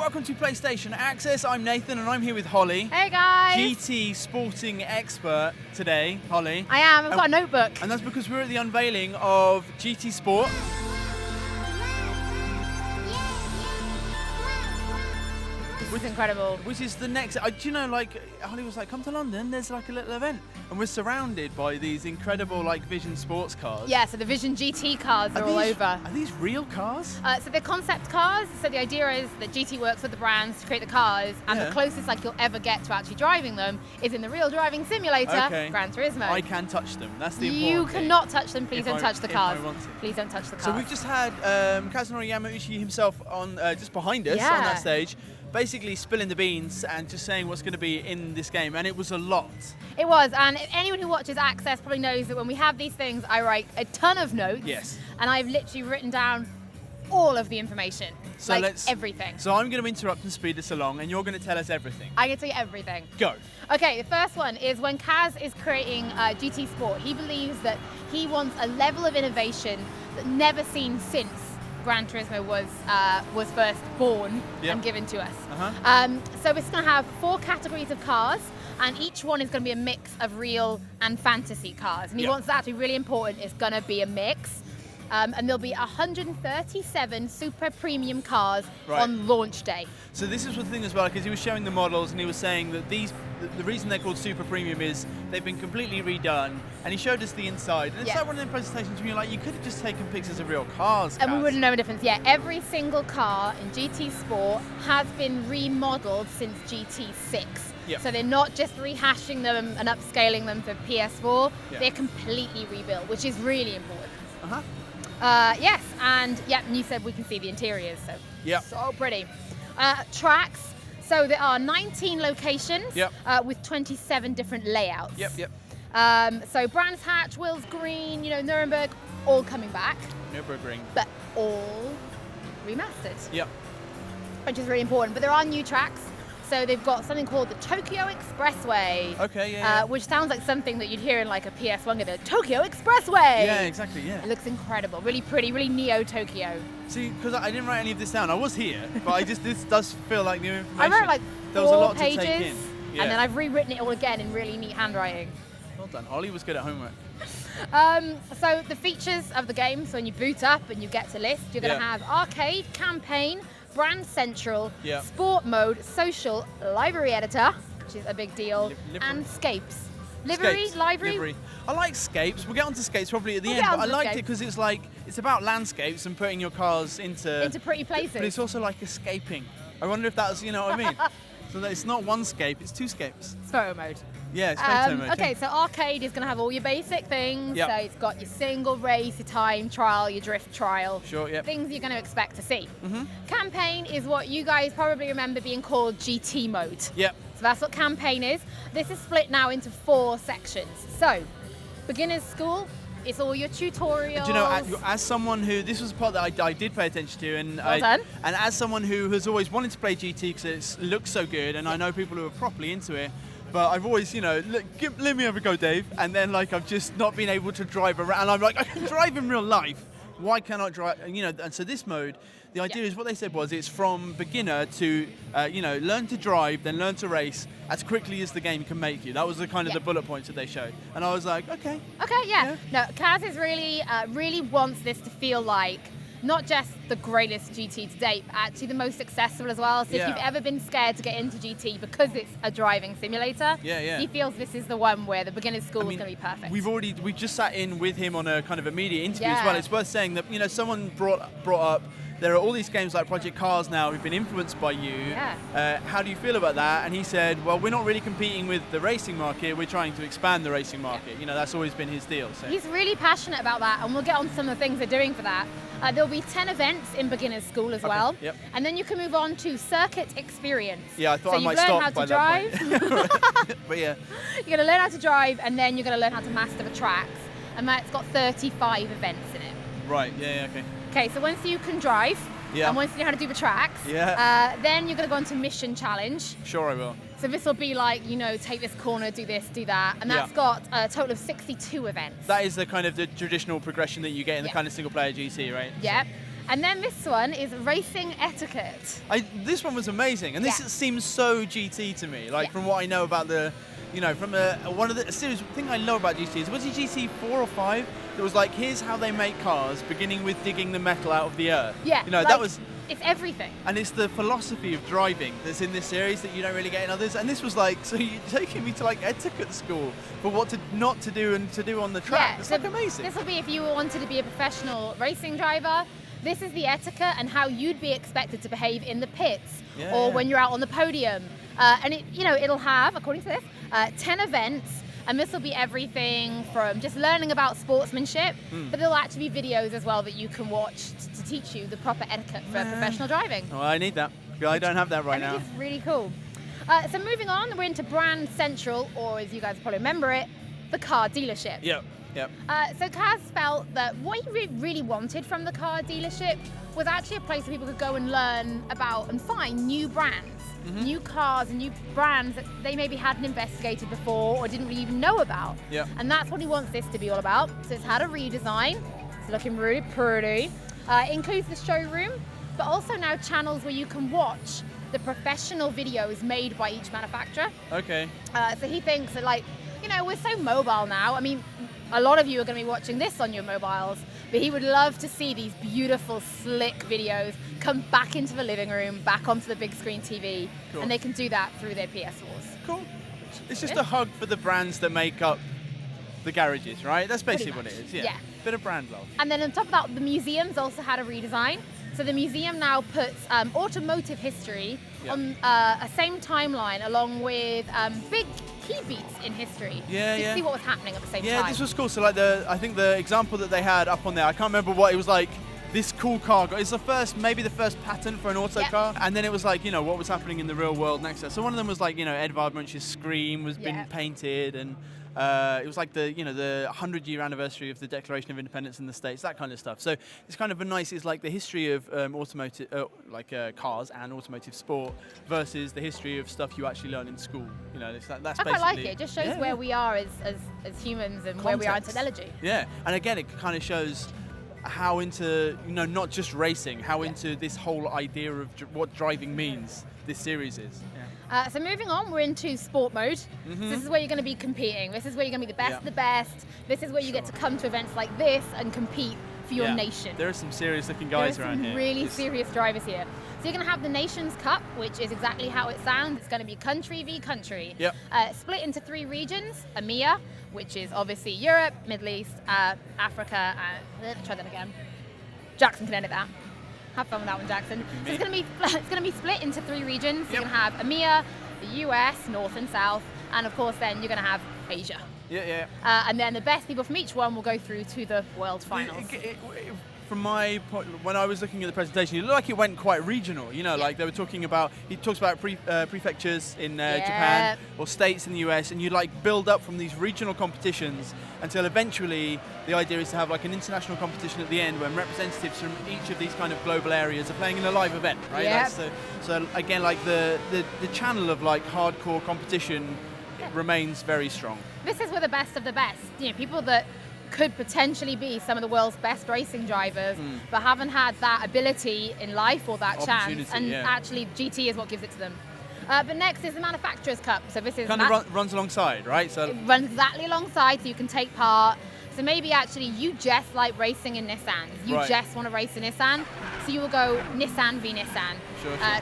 welcome to PlayStation Access. I'm Nathan and I'm here with Holly. Hey guys! GT sporting expert today, Holly. I am, I've got a notebook. And that's because we're at the unveiling of GT Sport. Which is incredible. Which is the next, do you know, like, Holly was like, come to London, there's like a little event. And we're surrounded by these incredible, like, Vision sports cars. Yeah, so the Vision GT cars are all over. Are these real cars? So they're concept cars. So the idea is that GT works with the brands to create the cars, and the closest like you'll ever get to actually driving them is in the real driving simulator, Gran Turismo. I can touch them, that's the important You thing. cannot touch them, please don't touch the cars. If I want to. Please don't touch the cars. So we've just had Kazunori Yamauchi himself on just behind us on that stage, basically spilling the beans and just saying what's going to be in this game, and it was a lot. It was, and anyone who watches Access probably knows that when we have these things, I write a ton of notes. Yes. And I've literally written down all of the information, So like everything. So I'm going to interrupt and speed this along, and you're going to tell us everything. I can tell you everything. Go. Okay, the first one is when Kaz is creating GT Sport, he believes that he wants a level of innovation that never seen since Gran Turismo was first born and given to us. So it's going to have 4 categories of cars, and each one is going to be a mix of real and fantasy cars. And he wants that to be really important. It's going to be a mix. And there'll be 137 super premium cars on launch day. So this is the thing as well, because he was showing the models and he was saying that the reason they're called super premium is they've been completely redone, and he showed us the inside. And it's like one of them presentations where you're like, you could have just taken pictures of real cars. And we wouldn't know a difference. Yeah, every single car in GT Sport has been remodeled since GT6. So they're not just rehashing them and upscaling them for PS4, they're completely rebuilt, which is really important. Yes, and you said we can see the interiors, so so pretty. Tracks, so there are 19 locations with 27 different layouts. So Brands Hatch, Wills Green, Nuremberg, all coming back. Nürburgring. But all remastered. Which is really important, but there are new tracks. So they've got something called the Tokyo Expressway. Which sounds like something that you'd hear in like a PS1 game, the Tokyo Expressway. Yeah, exactly, It looks incredible, really pretty, really Neo-Tokyo. See, because I didn't write any of this down. I was here, but this does feel like new information. I wrote like there was a 4 lot pages, to take in. and then I've rewritten it all again in really neat handwriting. Well done. Holly was good at homework. So the features of the game, so when you boot up and you get to list, you're going to have arcade, campaign, brand central, sport mode, social, library editor, which is a big deal, and scapes. Library? I like scapes. We'll get onto scapes probably at the end, but I liked it because it's about landscapes and putting your cars into pretty places. But it's also like escaping. I wonder if that's, you know what I mean? So that it's not one scape, it's 2 scapes. It's photo mode. Yeah, it's photo mode. Okay, so arcade is going to have all your basic things. So it's got your single race, your time trial, your drift trial. Things you're going to expect to see. Campaign is what you guys probably remember being called GT mode. So that's what campaign is. This is split now into 4 sections. So, beginner's school, it's all your tutorials. Do you know, as someone who, this was a part that I did pay attention to, and and as someone who has always wanted to play GT because it looks so good, and I know people who are properly into it, but I've always, let me have a go, Dave, and then I've just not been able to drive around, and I'm like, I can drive in real life. Why can't I drive? And so this mode, the idea is what they said was it's from beginner to, learn to drive, then learn to race as quickly as the game can make you. That was the kind of the bullet points that they showed. And I was like, okay. No, Kaz is really wants this to feel like not just the greatest GT to date, but actually the most accessible as well. So if you've ever been scared to get into GT because it's a driving simulator, he feels this is the one where the beginner's school is going to be perfect. We've just sat in with him on a kind of a media interview as well. It's worth saying that someone brought up there are all these games like Project Cars now who've been influenced by you. How do you feel about that? And he said, well, we're not really competing with the racing market, we're trying to expand the racing market. That's always been his deal. So. He's really passionate about that, and we'll get on some of the things they're doing for that. There'll be 10 events in beginner's school as well. And then you can move on to circuit experience. I thought I might stop by that point. But you're going to learn how to drive, and then you're going to learn how to master the tracks. And that's got 35 events in it. Right, okay. Okay, so once you can drive, and once you know how to do the tracks, then you're going to go into mission challenge. Sure, I will. So this will be like, take this corner, do this, do that, and that's got a total of 62 events. That is the kind of the traditional progression that you get in the kind of single player GT, right? And then this one is racing etiquette. This one was amazing, and this seems so GT to me. Like from what I know about the, from one of the series. Thing I know about GT is, was it GT 4 or 5? It was like, here's how they make cars, beginning with digging the metal out of the earth. Yeah, that was. It's everything. And it's the philosophy of driving that's in this series that you don't really get in others. And this was like, so you're taking me to like etiquette school for what not to do and to do on the track. Yeah, it's like amazing. This will be if you wanted to be a professional racing driver. This is the etiquette and how you'd be expected to behave in the pits or when you're out on the podium. And it'll have, according to this, 10 events. And this will be everything from just learning about sportsmanship, but there'll actually be videos as well that you can watch to teach you the proper etiquette for professional driving. Oh, I need that. I don't have that right now. I think it's really cool. So moving on, we're into Brand Central, or as you guys probably remember it, the car dealership. Yep. So Kaz felt that what he really wanted from the car dealership was actually a place where people could go and learn about and find new brands. New cars and new brands that they maybe hadn't investigated before or didn't really even know about. And that's what he wants this to be all about. So it's had a redesign. It's looking really pretty. It includes the showroom, but also now channels where you can watch the professional videos made by each manufacturer. Okay. So he thinks that, we're so mobile now. I mean, a lot of you are going to be watching this on your mobiles, but he would love to see these beautiful, slick videos come back into the living room, back onto the big screen TV, and they can do that through their PS4s. Cool. It's just a hug for the brands that make up the garages, right? That's basically what it is. Yeah. Bit of brand love. And then on top of that, the museums also had a redesign. So the museum now puts automotive history on a same timeline along with big key beats in history. To see what was happening at the same time. Yeah, this was cool. So I think the example that they had up on there, I can't remember what it was like. This cool car, it's maybe the first patent for an auto car, and then it was like, what was happening in the real world next to it. So one of them was like, Edvard Munch's Scream was been painted, and it was like the 100-year anniversary of the Declaration of Independence in the States, that kind of stuff. So it's kind of it's like the history of automotive, cars and automotive sport versus the history of stuff you actually learn in school. That's I basically. quite like it. It just shows where we are as humans and where we are in technology. Yeah, and again, it kind of shows how into, not just racing, how into this whole idea of what driving means this series is. So moving on, we're into sport mode. So this is where you're going to be competing. This is where you're going to be the best of the best. This is where you get to come to events like this and compete for your nation. There are some serious looking guys around here. Really serious drivers here. So you're going to have the Nations Cup, which is exactly how it sounds. It's going to be country v country. Split into 3 regions. EMEA, which is obviously Europe, Middle East, Africa, and try that again. Jackson can edit that. Have fun with that one, Jackson. So it's going to be split into 3 regions. You're going to have EMEA, the US, North and South, and of course then you're going to have Asia. And then the best people from each one will go through to the World Finals. From my point, when I was looking at the presentation, it looked like it went quite regional. Like they were talking about, he talks about prefectures in Japan or states in the US, and you build up from these regional competitions until eventually the idea is to have an international competition at the end when representatives from each of these kind of global areas are playing in a live event, right? So again, the channel of hardcore competition remains very strong. This is where the best of the best, people that could potentially be some of the world's best racing drivers, but haven't had that ability in life or that chance, and actually GT is what gives it to them. But next is the Manufacturers Cup. So this is kind of runs alongside, right? So it runs exactly alongside, so you can take part. So maybe actually you just like racing in Nissan. You just want to race in Nissan. So you will go Nissan v Nissan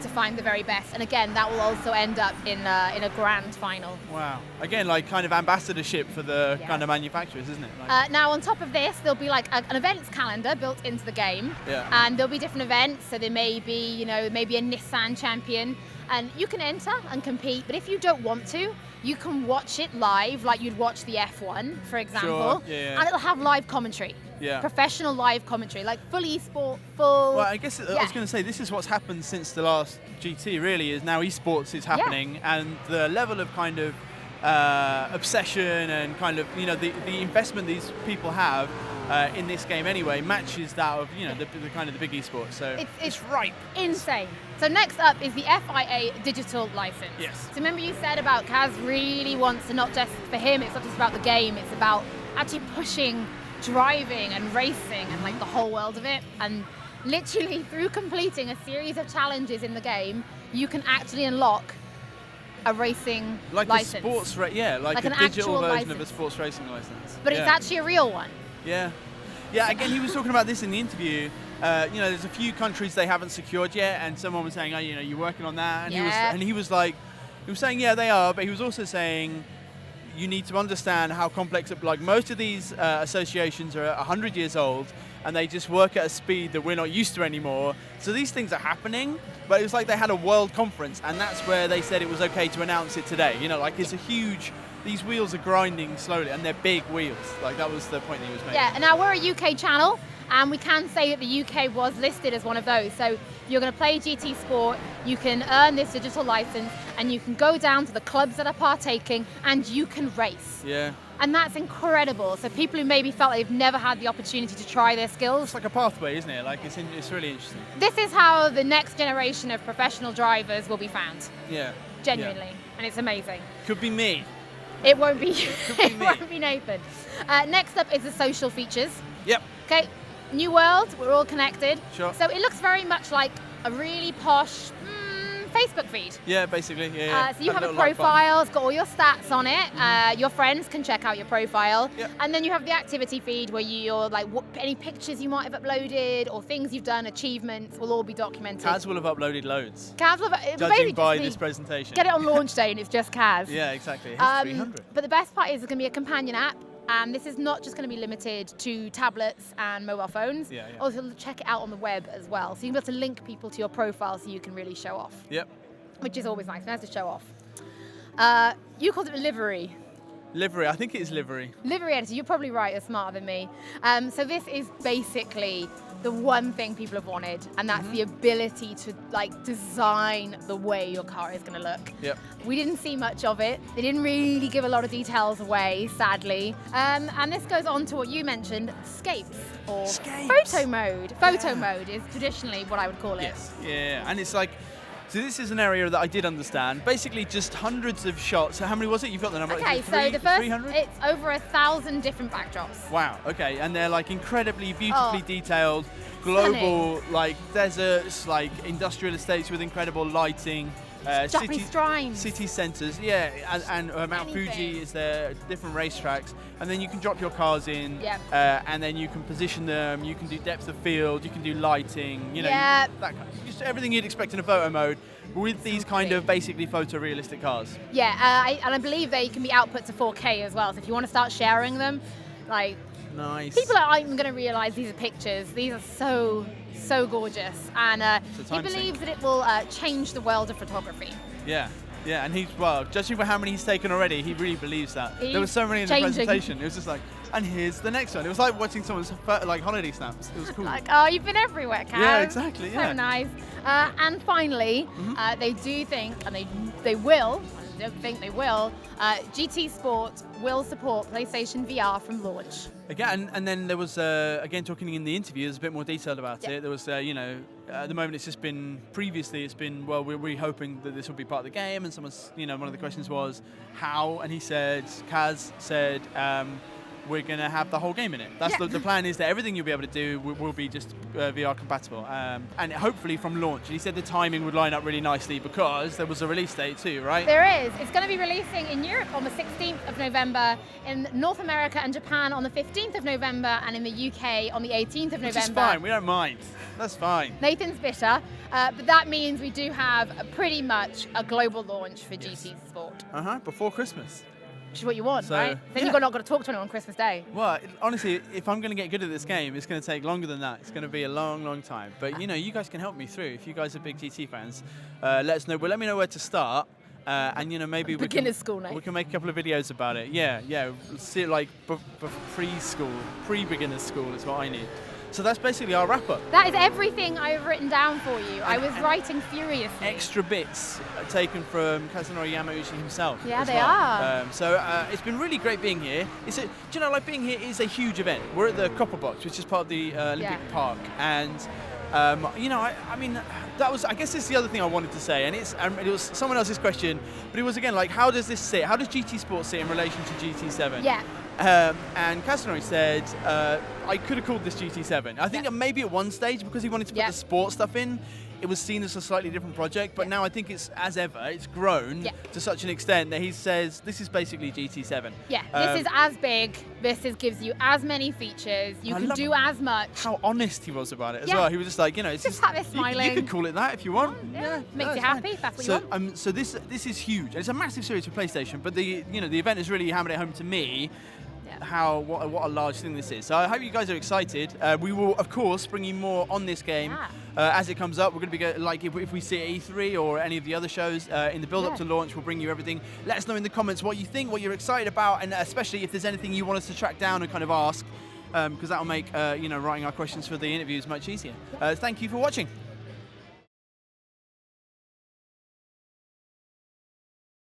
to find the very best. And again, that will also end up in a grand final. Wow. Again, kind of ambassadorship for the kind of manufacturers, isn't it? Now on top of this, there'll be an events calendar built into the game. And there'll be different events. So there may be, maybe a Nissan champion. And you can enter and compete, but if you don't want to, you can watch it live, like you'd watch the F1, for example, and it'll have live commentary. Professional live commentary, full esport, full. Well, I guess I was going to say, this is what's happened since the last GT, really, is now esports is happening, and the level of kind of obsession and kind of, the investment these people have in this game anyway matches that of, the kind of the big esports. So it's ripe. Insane. So next up is the FIA digital license. So remember you said about Kaz really wants to, not just for him, it's not just about the game, it's about actually pushing driving and racing and the whole world of it. And literally through completing a series of challenges in the game, you can actually unlock a racing license. A sports like a digital version of a sports racing license. But it's actually a real one. Yeah. Yeah, again, he was talking about this in the interview. There's a few countries they haven't secured yet, and someone was saying, you're working on that. And he was saying, yeah, they are, but he was also saying, you need to understand how complex, like most of these associations are 100 years old, and they just work at a speed that we're not used to anymore. So these things are happening, but it was like they had a world conference, and that's where they said it was okay to announce it today. It's a huge, these wheels are grinding slowly, and they're big wheels. Like, that was the point that he was making. Yeah, and now we're a UK channel, and we can say that the UK was listed as one of those. So if you're going to play GT Sport, you can earn this digital license, and you can go down to the clubs that are partaking, and you can race. Yeah. And that's incredible. So people who maybe felt they've never had the opportunity to try their skills. It's like a pathway, isn't it? Like, it's really interesting. This is how the next generation of professional drivers will be found. Yeah. Genuinely. Yeah. And it's amazing. Could be me. It won't be you. It won't be Nathan. Next up is the social features. Yep. Okay. New world. We're all connected. Sure. So it looks very much like a really posh Facebook feed. Yeah, basically. Yeah. So you have a profile, it's got all your stats on it. Your friends can check out your profile. Yep. And then you have the activity feed where you're like, any pictures you might have uploaded or things you've done, achievements will all be documented. Kaz will have uploaded loads. Kaz will have, judging by this presentation. Get it on launch day and it's just Kaz. Yeah, exactly. It has 300. But the best part is there's going to be a companion app. This is not just going to be limited to tablets and mobile phones. Yeah. Also, check it out on the web as well. So you'll be able to link people to your profile so you can really show off. Yep. Which is always nice to show off. You called it livery. Livery, I think it is livery. Livery editor, you're probably right, you're smarter than me. So this is basically the one thing people have wanted, and that's the ability to design the way your car is going to look. Yep. We didn't see much of it. They didn't really give a lot of details away, sadly. And this goes on to what you mentioned, scapes, or photo mode. Photo mode is traditionally what I would call it. Yes, yeah, and it's like, so this is an area that I did understand. Basically, just hundreds of shots. So how many was it? You've got the number. Okay, so the first, 300? it's over 1,000 different backdrops. Wow. Okay, and they're like incredibly beautifully detailed, global, like deserts, like industrial estates with incredible lighting. City centres, and Mount Fuji is there, different racetracks, and then you can drop your cars in, and then you can position them, you can do depth of field, you can do lighting, that kind of, just everything you'd expect in a photo mode with these kind of basically photorealistic cars. Yeah, and I believe they can be output to 4K as well, so if you want to start sharing them, nice. People aren't even going to realise these are pictures. These are so gorgeous, and he believes that it will change the world of photography. Yeah, and judging by how many he's taken already, he really believes that. There were so many in the presentation. It was just like, and here's the next one. It was like watching someone's holiday snaps. It was cool. You've been everywhere, Kaz. Yeah, exactly. So nice. And finally, they do think, and they will. I don't think they will. GT Sport will support PlayStation VR from launch. Again, and then there was, again, talking in the interview, there's a bit more detail about it. There was, at the moment previously it's been, well, we're hoping that this will be part of the game, and someone's, one of the questions was, how? And Kaz said, we're going to have the whole game in it. That's the plan is that everything you'll be able to do will be just VR compatible. And hopefully from launch. And he said the timing would line up really nicely because there was a release date too, right? There is. It's going to be releasing in Europe on the 16th of November, in North America and Japan on the 15th of November, and in the UK on the 18th of November. Which is fine, we don't mind. That's fine. Nathan's bitter, but that means we do have pretty much a global launch for GT Sport. Before Christmas. Which is what you want, right? Then you're not going to talk to anyone on Christmas Day. Well, honestly, if I'm going to get good at this game, it's going to take longer than that. It's going to be a long, long time. But, you guys can help me through. If you guys are big GT fans, let us know. Well, let me know where to start. And, maybe beginner's school, Nate. We can make a couple of videos about it. Yeah. See it like preschool, pre-beginner's school is what I need. So that's basically our wrap-up. That is everything I've written down for you. I was writing furiously. Extra bits taken from Kazunori Yamauchi himself. Yeah, they are. So it's been really great being here. Being here is a huge event. We're at the Copper Box, which is part of the Olympic Park. And, that was, I guess this is the other thing I wanted to say. And it was someone else's question, but it was, again, like, how does this sit? How does GT Sport sit in relation to GT7? Yeah. And Kazunori said, I could have called this GT7. I think maybe at one stage, because he wanted to put the sport stuff in, it was seen as a slightly different project, but now I think it's, as ever, it's grown to such an extent that he says this is basically GT7. Yeah, this is as big, gives you as many features, you can do as much. How honest he was about it as well. He was just like, it's just sat there smiling. You can call it that if you want. Makes you happy, that's what you want. So this is huge. And it's a massive series for PlayStation, but the event has really hammered it home to me. What a large thing this is. So I hope you guys are excited. We will, of course, bring you more on this game as it comes up. We're going to be like if we see it at E3 or any of the other shows in the build-up to launch. We'll bring you everything. Let us know in the comments what you think, what you're excited about, and especially if there's anything you want us to track down and kind of ask, because that'll make writing our questions for the interviews much easier. Thank you for watching.